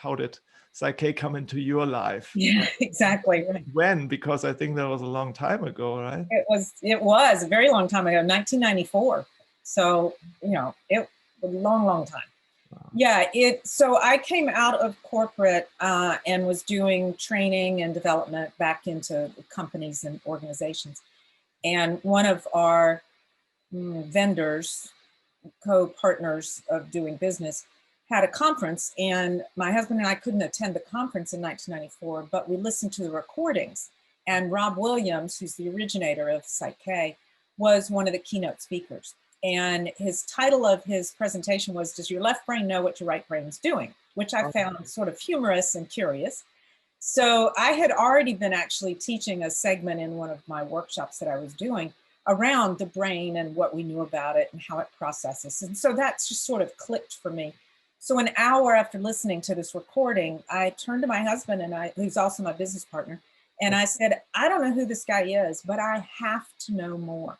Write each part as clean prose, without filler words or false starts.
how did PSYCH-K come into your life? Yeah, exactly. Right. When? Because I think that was a long time ago, right? It was a very long time ago, 1994. So, you know, it was a long, long time. Wow. Yeah, so I came out of corporate and was doing training and development back into companies and organizations. And one of our vendors, co-partners of doing business, had a conference, and my husband and I couldn't attend the conference in 1994, but we listened to the recordings. And Rob Williams, who's the originator of PSYCH-K, was one of the keynote speakers. And his title of his presentation was, "Does your left brain know what your right brain is doing?" Which I found sort of humorous and curious. So I had already been actually teaching a segment in one of my workshops that I was doing around the brain and what we knew about it and how it processes. And so that's just sort of clicked for me. So an hour after listening to this recording, I turned to my husband, who's also my business partner, and I said, "I don't know who this guy is, but I have to know more."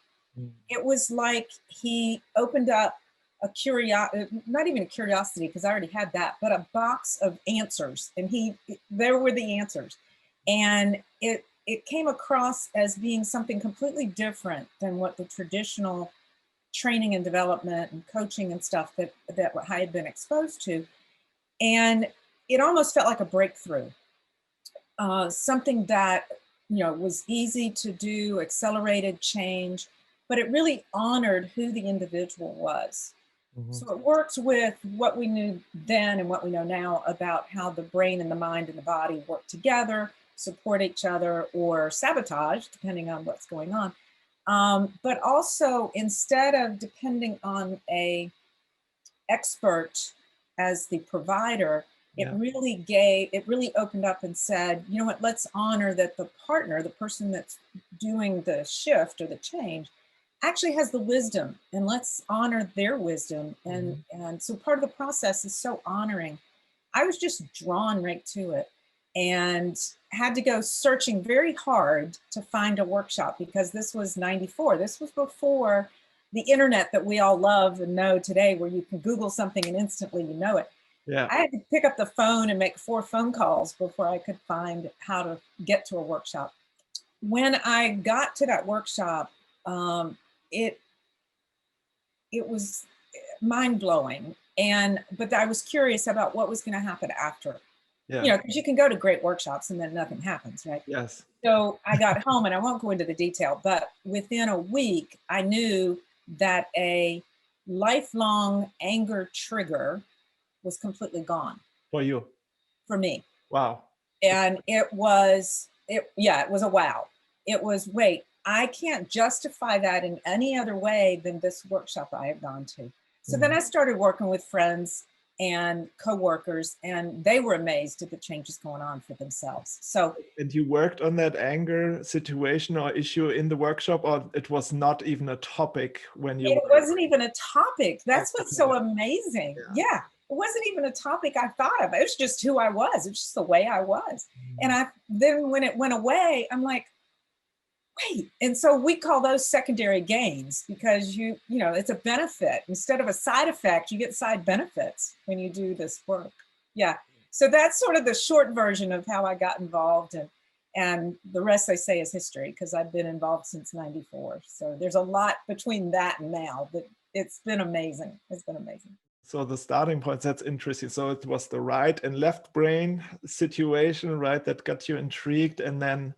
It was like he opened up a curiosity, not even a curiosity, because I already had that, but a box of answers, and there were the answers. And it came across as being something completely different than what the traditional training and development and coaching and stuff that I had been exposed to. And it almost felt like a breakthrough, something that, you know, was easy to do, accelerated change, but it really honored who the individual was. So it works with what we knew then and what we know now about how the brain and the mind and the body work together, support each other, or sabotage, depending on what's going on. But also, instead of depending on a expert as the provider, it really opened up and said, you know what, let's honor that the partner, the person that's doing the shift or the change, actually has the wisdom, and let's honor their wisdom. And so part of the process is so honoring. I was just drawn right to it and had to go searching very hard to find a workshop, because this was 94. This was before the internet that we all love and know today, where you can Google something and instantly you know it. Yeah. I had to pick up the phone and make 4 phone calls before I could find how to get to a workshop. When I got to that workshop, it was mind-blowing, but I was curious about what was going to happen after. Yeah. You know, because you can go to great workshops and then nothing happens, right? Yes. So I got home, and I won't go into the detail, but within a week, I knew that a lifelong anger trigger was completely gone. For you? For me. Wow. And it was a wow. It was, wait, I can't justify that in any other way than this workshop I had gone to. So then I started working with friends and coworkers, and they were amazed at the changes going on for themselves. So, and you worked on that anger situation or issue in the workshop, or it was not even a topic when you? It wasn't even a topic. That's what's so amazing. Yeah, it wasn't even a topic I thought of. It was just who I was. It's just the way I was. And then when it went away, I'm like, wait. And so we call those secondary gains, because you know, it's a benefit. Instead of a side effect, you get side benefits when you do this work. Yeah. So that's sort of the short version of how I got involved. And the rest, I say, is history, because I've been involved since 94. So there's a lot between that and now, but it's been amazing. It's been amazing. So the starting point, that's interesting. So it was the right and left brain situation, right, that got you intrigued, and then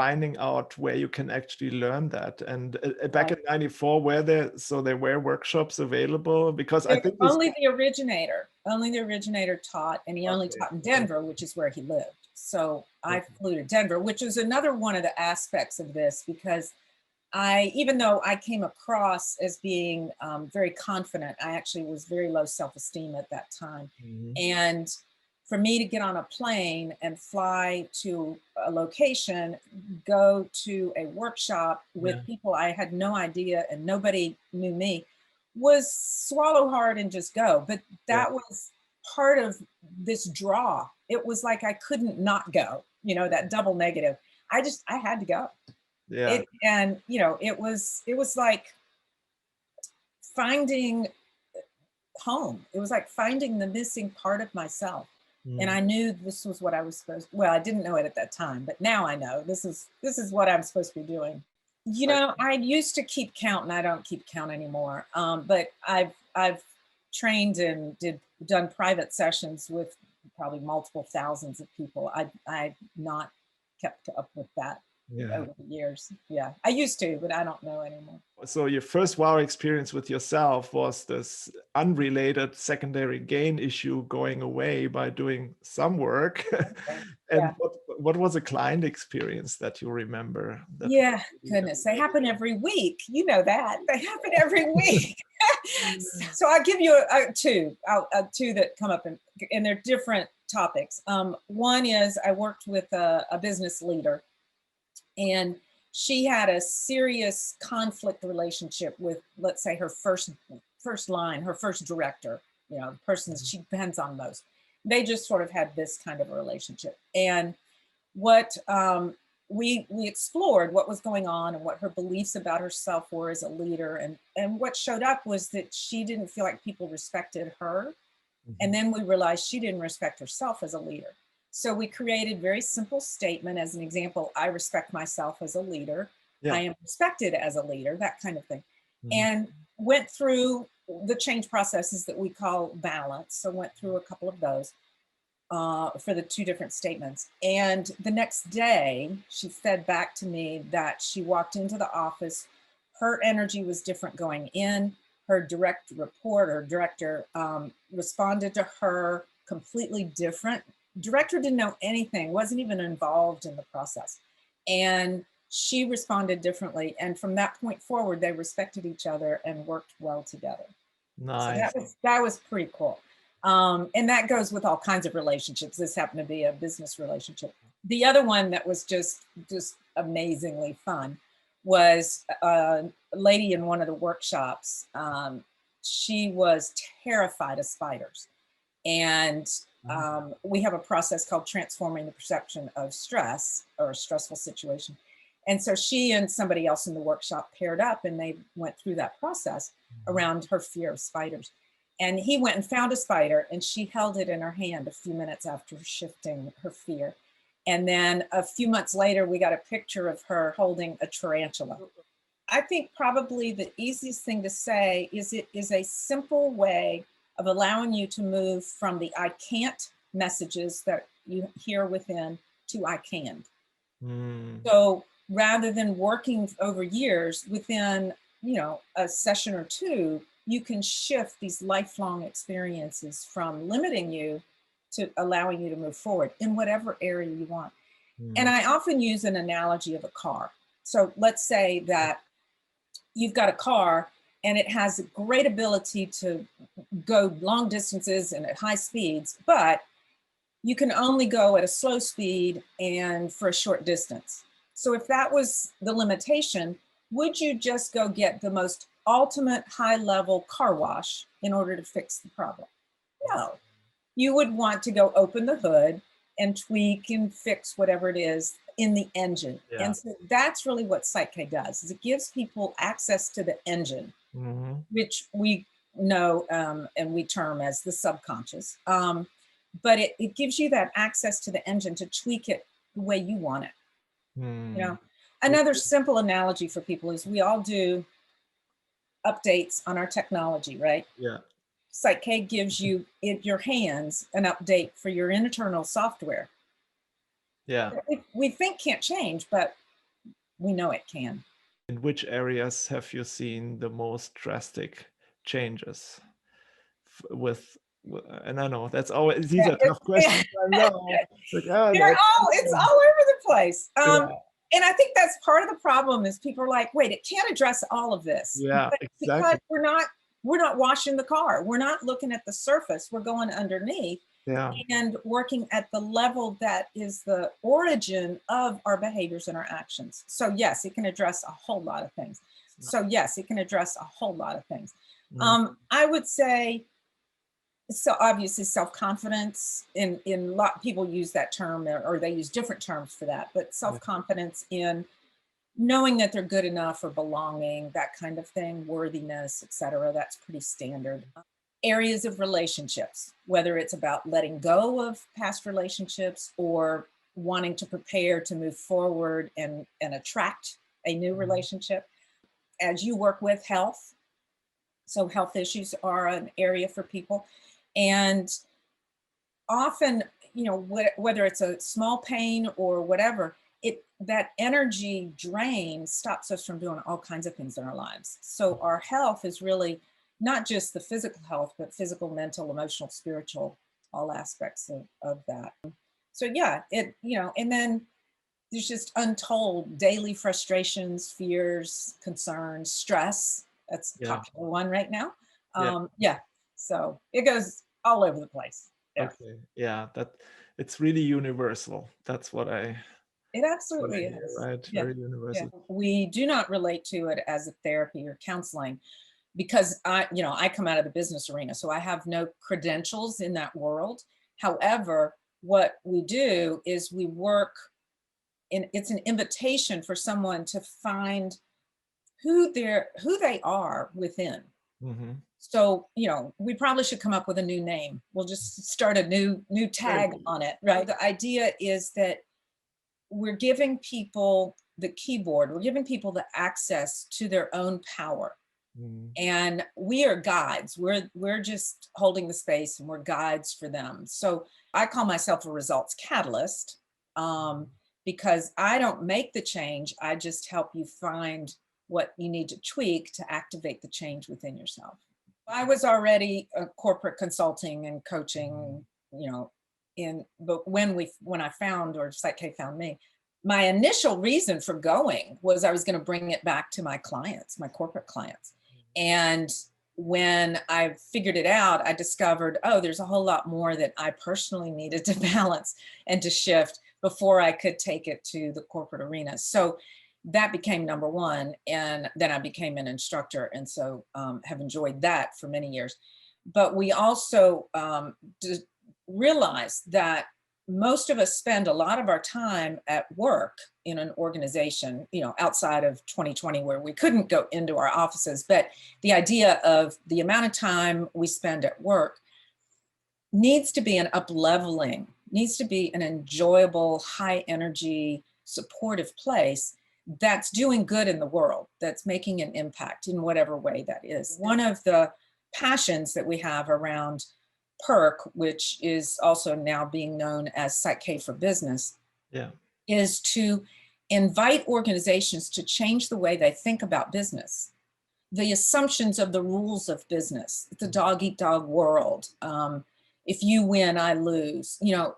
finding out where you can actually learn that. And back in 94, there were workshops available? Because I think only the originator taught, and he only taught in Denver, which is where he lived. So I flew to Denver, which is another one of the aspects of this, because even though I came across as being very confident, I actually was very low self-esteem at that time. And for me to get on a plane and fly to a location, go to a workshop with people I had no idea and nobody knew me, was swallow hard and just go. But that was part of this draw. It was like I couldn't not go, you know, that double negative. I had to go. Yeah. And you know, it was like finding home. It was like finding the missing part of myself. And Mm. I knew this was what I was supposed to, well, I didn't know it at that time, but now I know this is what I'm supposed to be doing. You know, I used to keep count and I don't keep count anymore. But I've trained and done private sessions with probably multiple thousands of people. I've not kept up with that Yeah. over the years. Yeah, I used to, but I don't know anymore. So your first wow experience with yourself was this unrelated secondary gain issue going away by doing some work. And Yeah. what was a client experience that you remember? That Yeah, goodness, they happen every week. You know that. They happen every week. So I'll give you two that come up, and they're different topics. One is I worked with a business leader, and she had a serious conflict relationship with, let's say, her first line, her first director, you know, the person that she depends on most. They just sort of had this kind of a relationship. And what we explored what was going on and what her beliefs about herself were as a leader. And what showed up was that she didn't feel like people respected her. And then we realized she didn't respect herself as a leader. So we created a very simple statement. As an example, I respect myself as a leader. Yeah. I am respected as a leader, that kind of thing. And went through the change processes that we call balance. So went through a couple of those for the two different statements. And the next day, she fed back to me that she walked into the office. Her energy was different going in. Her direct report or director responded to her completely different. Director didn't know anything, wasn't even involved in the process. And she responded differently. And from that point forward, they respected each other and worked well together. Nice. So that was pretty cool. And that goes with all kinds of relationships. This happened to be a business relationship. The other one that was just amazingly fun was a lady in one of the workshops. She was terrified of spiders. And we have a process called transforming the perception of stress or a stressful situation. And so she and somebody else in the workshop paired up and they went through that process around her fear of spiders. And he went and found a spider and she held it in her hand a few minutes after shifting her fear. And then a few months later, we got a picture of her holding a tarantula. I think probably the easiest thing to say is it is a simple way of allowing you to move from the I can't messages that you hear within to I can. So rather than working over years, within, you know, a session or two, you can shift these lifelong experiences from limiting you to allowing you to move forward in whatever area you want. And I often use an analogy of a car. So let's say that you've got a car and it has a great ability to go long distances and at high speeds, but you can only go at a slow speed and for a short distance. So if that was the limitation, would you just go get the most ultimate high level car wash in order to fix the problem? No. You would want to go open the hood and tweak and fix whatever it is in the engine. Yeah. And so that's really what PSYCH-K does, is it gives people access to the engine, which we know and we term as the subconscious. But it gives you that access to the engine to tweak it the way you want it. You know, another simple analogy for people is we all do updates on our technology, right? Yeah. PSYCH-K gives you in your hands an update for your internal software. Yeah. We think can't change, but we know it can. In which areas have you seen the most drastic changes with and I know that's always, these are tough questions. I know. Like, It's all over the place. Yeah. And I think that's part of the problem is people are like, wait, it can't address all of this. Yeah, but exactly. Because we're not washing the car. We're not looking at the surface. We're going underneath and working at the level that is the origin of our behaviors and our actions. So yes, it can address a whole lot of things. I would say, so obviously self-confidence in a lot people use that term or they use different terms for that, but self-confidence in knowing that they're good enough or belonging, that kind of thing, worthiness, etc. That's pretty standard. areas of relationships, whether it's about letting go of past relationships or wanting to prepare to move forward and attract a new relationship. As you work with health, so health issues are an area for people. And often, you know, whether it's a small pain or whatever, that energy drain stops us from doing all kinds of things in our lives. So our health is really not just the physical health, but physical, mental, emotional, spiritual, all aspects of that. So yeah, you know, and then there's just untold daily frustrations, fears, concerns, stress. That's a Yeah. popular one right now. Yeah. Yeah. So it goes all over the place. Yeah. Okay. Yeah. It's really universal. That's what I It absolutely hear, is. right? Yeah. Very Yeah. universal. We do not relate to it as a therapy or counseling because you know, I come out of the business arena, so I have no credentials in that world. However, what we do is we work it's an invitation for someone to find who they are within. Mm-hmm. So, you know, we probably should come up with a new name. We'll just start a new tag on it, right? The idea is that we're giving people the keyboard, we're giving people the access to their own power. And we are guides. We're just holding the space and we're guides for them. So I call myself a results catalyst because I don't make the change. I just help you find what you need to tweak to activate the change within yourself. I was already a corporate consulting and coaching, you know, but when I found, or PSYCH-K found me, my initial reason for going was I was going to bring it back to my clients, my corporate clients. And when I figured it out, I discovered, oh, there's a whole lot more that I personally needed to balance and to shift before I could take it to the corporate arena. So that became number one. And then I became an instructor. And so have enjoyed that for many years. But we also realized that most of us spend a lot of our time at work in an organization, you know, outside of 2020 where we couldn't go into our offices. But the idea of the amount of time we spend at work needs to be an up-leveling, needs to be an enjoyable, high energy, supportive place that's doing good in the world, that's making an impact in whatever way that is. One of the passions that we have around PERK, which is also now being known as PSYCH-K for Business, is to invite organizations to change the way they think about business, the assumptions of the rules of business, the dog-eat-dog world. If you win, I lose. You know,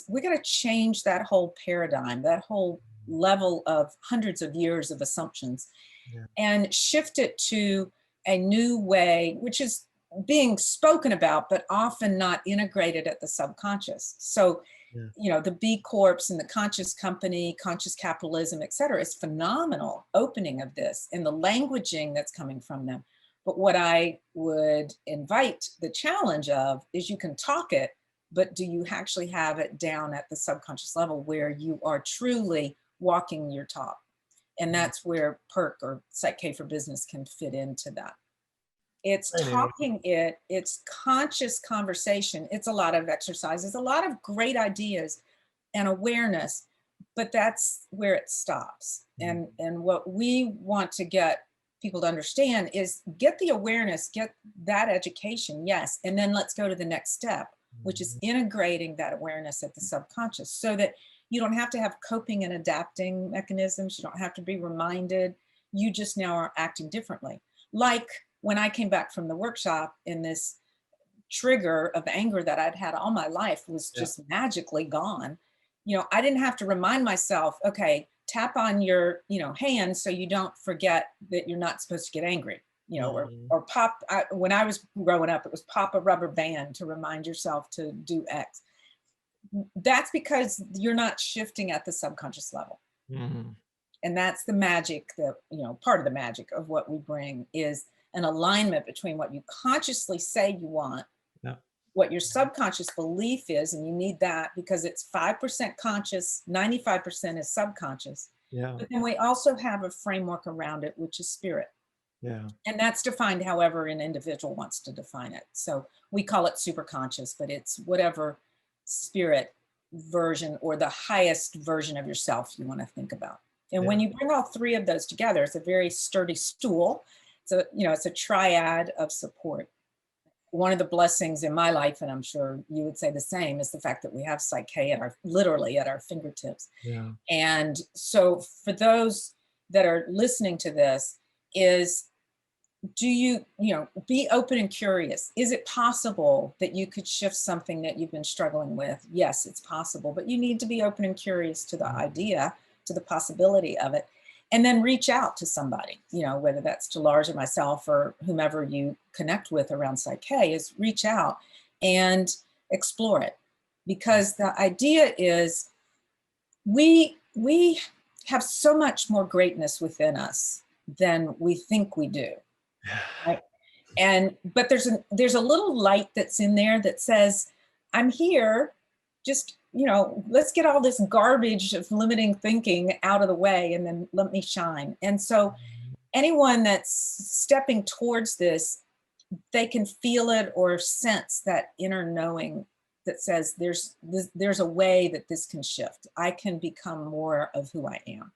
we got to change that whole paradigm, that whole level of hundreds of years of assumptions, and shift it to a new way, which is being spoken about, but often not integrated at the subconscious. So, you know, the B Corps and the conscious company, conscious capitalism, et cetera, is phenomenal opening of this and the languaging that's coming from them. But what I would invite the challenge of is you can talk it, but do you actually have it down at the subconscious level where you are truly walking your talk? And that's where PERK or PSYCH-K for Business can fit into that. It's talking it, it's conscious conversation. It's a lot of exercises, a lot of great ideas and awareness, but that's where it stops. And what we want to get people to understand is get the awareness, get that education, yes, and then let's go to the next step, which is integrating that awareness at the subconscious so that you don't have to have coping and adapting mechanisms. You don't have to be reminded. You just now are acting differently. Like when I came back from the workshop and this trigger of anger that I'd had all my life was just magically gone. You know, I didn't have to remind myself, okay, tap on your, you know, hand so you don't forget that you're not supposed to get angry, you know, or pop. When I was growing up, it was pop a rubber band to remind yourself to do X. That's because you're not shifting at the subconscious level. And that's the magic that, you know, part of the magic of what we bring is an alignment between what you consciously say you want, what your subconscious belief is, and you need that because it's 5% conscious, 95% is subconscious. But then we also have a framework around it, which is spirit. Yeah. And that's defined however an individual wants to define it. So we call it superconscious, but it's whatever spirit version or the highest version of yourself you want to think about. And when you bring all three of those together, it's a very sturdy stool. So, it's a triad of support. One of the blessings in my life, and I'm sure you would say the same, is the fact that we have PSYCH-K literally at our fingertips. Yeah. And so for those that are listening to this, do you be open and curious. Is it possible that you could shift something that you've been struggling with? Yes, it's possible, but you need to be open and curious to the idea, to the possibility of it, and then reach out to somebody, whether that's to Lars or myself or whomever you connect with around PSYCH-K, is reach out and explore it. Because the idea is we have so much more greatness within us than we think we do. Right? But there's a little light that's in there that says, I'm here, just, let's get all this garbage of limiting thinking out of the way and then let me shine. And so anyone that's stepping towards this, they can feel it or sense that inner knowing that says there's a way that this can shift. I can become more of who I am.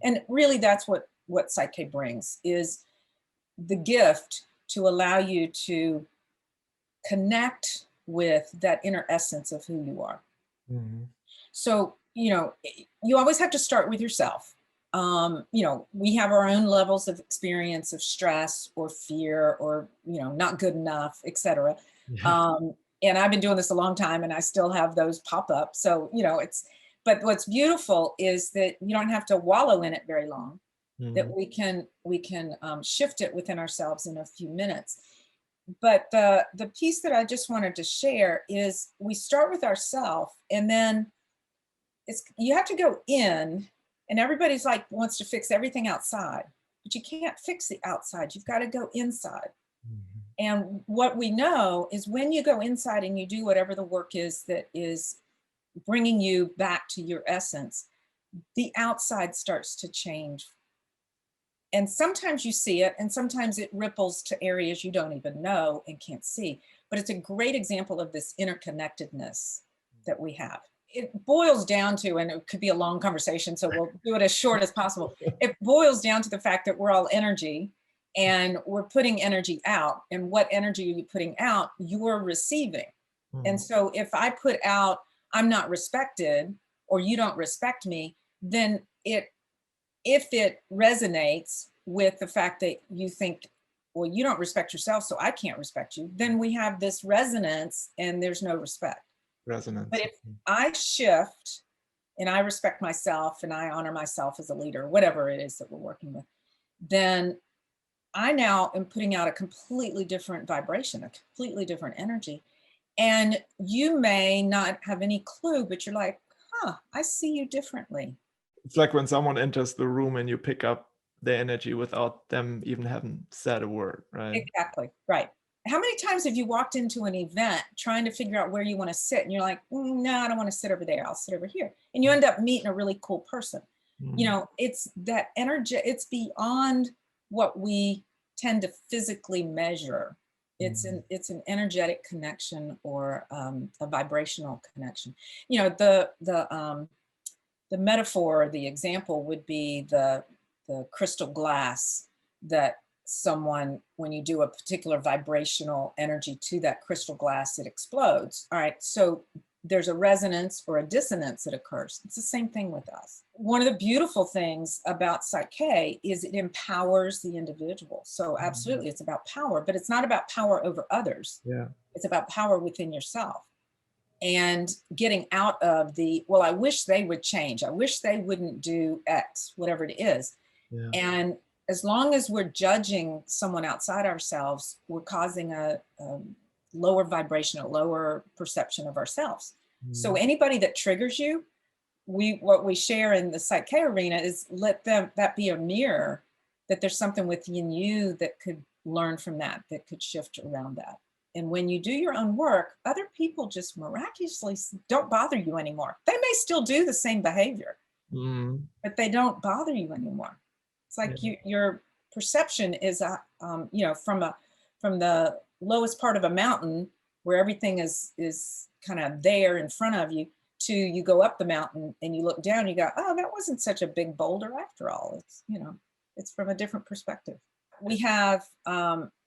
And really that's what PSYCH-K brings, is the gift to allow you to connect with that inner essence of who you are. Mm-hmm. So, you always have to start with yourself. We have our own levels of experience of stress or fear or, not good enough, etc. Yeah. And I've been doing this a long time and I still have those pop up. So, but what's beautiful is that you don't have to wallow in it very long. That we can shift it within ourselves in a few minutes. But the piece that I just wanted to share is we start with ourselves, and then you have to go in, and everybody's like wants to fix everything outside, but you can't fix the outside. You've got to go inside. And what we know is when you go inside and you do whatever the work is that is bringing you back to your essence, the outside starts to change. And sometimes you see it, and sometimes it ripples to areas you don't even know and can't see. But it's a great example of this interconnectedness that we have. It boils down to, and it could be a long conversation, so we'll do it as short as possible. It boils down to the fact that we're all energy, and we're putting energy out. And what energy are you putting out? You're receiving. And so if I put out, I'm not respected, or you don't respect me, then if it resonates with the fact that you think, well, you don't respect yourself, so I can't respect you, then we have this resonance and there's no respect. Resonance. But if I shift and I respect myself and I honor myself as a leader, whatever it is that we're working with, then I now am putting out a completely different vibration, a completely different energy. And you may not have any clue, but you're like, I see you differently. It's like when someone enters the room and you pick up the energy without them even having said a word, right? Exactly, right. How many times have you walked into an event trying to figure out where you want to sit, and you're like, no, I don't want to sit over there, I'll sit over here. And you end up meeting a really cool person. It's that energy, it's beyond what we tend to physically measure. It's an energetic connection or a vibrational connection. The metaphor or the example would be the crystal glass that someone, when you do a particular vibrational energy to that crystal glass, it explodes. All right, so there's a resonance or a dissonance that occurs. It's the same thing with us. One of the beautiful things about PSYCH-K is it empowers the individual. So absolutely, it's about power, but it's not about power over others. Yeah. It's about power within yourself. And getting out of well, I wish they would change. I wish they wouldn't do X, whatever it is. Yeah. And as long as we're judging someone outside ourselves, we're causing a lower vibration, a lower perception of ourselves. So anybody that triggers you, what we share in the PSYCH-K arena is let that be a mirror, that there's something within you that could learn from that could shift around that. And when you do your own work, other people just miraculously don't bother you anymore. They may still do the same behavior, but they don't bother you anymore. It's like your perception is from the lowest part of a mountain where everything is kind of there in front of you, to you go up the mountain and you look down, you go, oh, that wasn't such a big boulder after all. It's, it's from a different perspective. We have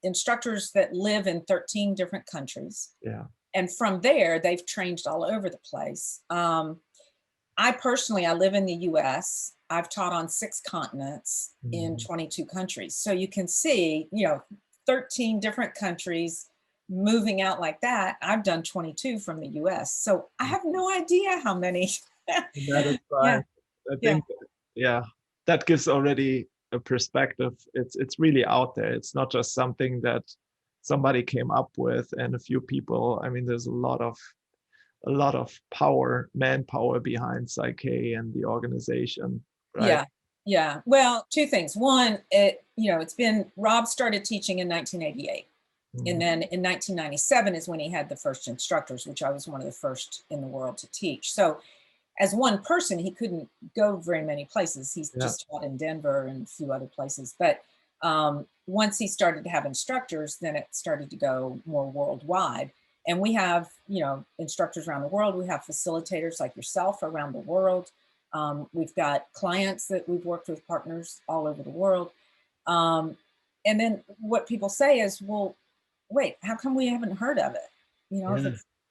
instructors that live in 13 different countries. Yeah. And from there, they've trained all over the place. I personally, I live in the US. I've taught on 6 continents in 22 countries. So you can see, 13 different countries moving out like that. I've done 22 from the US. So I have no idea how many. That is fine. I think, that gives already a perspective. It's really out there. It's not just something that somebody came up with and a few people. I mean, there's a lot of manpower behind PSYCH-K and the organization, right? Yeah. Well, 2 things. One, Rob started teaching in 1988. And then in 1997 is when he had the first instructors, which I was one of the first in the world to teach. So as one person, he couldn't go very many places. He's just taught in Denver and a few other places. But once he started to have instructors, then it started to go more worldwide. And we have, instructors around the world. We have facilitators like yourself around the world. We've got clients that we've worked with, partners all over the world. And then what people say is, well, wait, how come we haven't heard of it?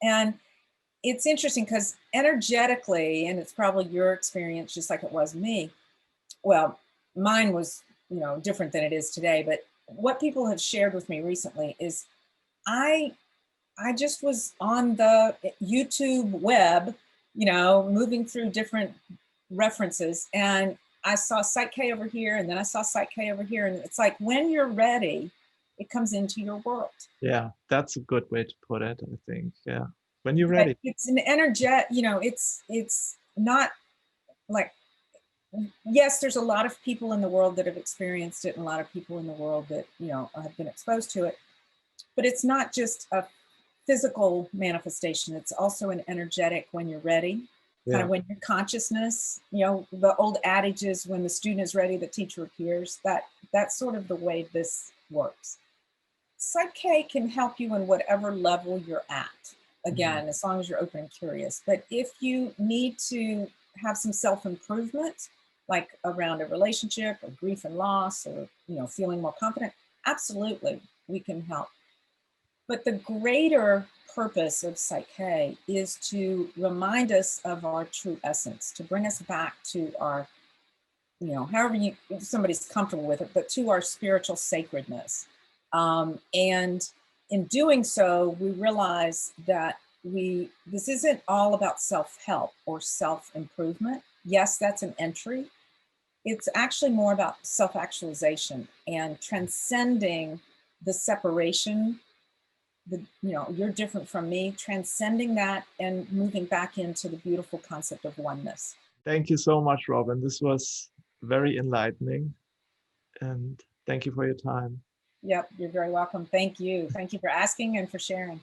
And it's interesting because energetically, and it's probably your experience just like it was me. Well, mine was, different than it is today. But what people have shared with me recently is I just was on the YouTube web, moving through different references, and I saw PSYCH-K over here, and then I saw PSYCH-K over here. And it's like, when you're ready, it comes into your world. Yeah, that's a good way to put it, I think. Yeah. When you're ready. But it's an energetic, it's not like, yes, there's a lot of people in the world that have experienced it, and a lot of people in the world that, have been exposed to it. But it's not just a physical manifestation. It's also an energetic when you're ready. Kind of when your consciousness, the old adage is, when the student is ready, the teacher appears. That's sort of the way this works. PSYCH-K can help you in whatever level you're at. Again, as long as you're open and curious. But if you need to have some self-improvement, like around a relationship or grief and loss, or, feeling more confident, absolutely, we can help. But the greater purpose of PSYCH-K is to remind us of our true essence, to bring us back to our, however somebody's comfortable with it, but to our spiritual sacredness. And in doing so, we realize that this isn't all about self-help or self-improvement. Yes, that's an entry. It's actually more about self-actualization and transcending the separation. You're different from me, transcending that and moving back into the beautiful concept of oneness. Thank you so much, Robin. This was very enlightening. And thank you for your time. Yep, you're very welcome. Thank you. Thank you for asking and for sharing.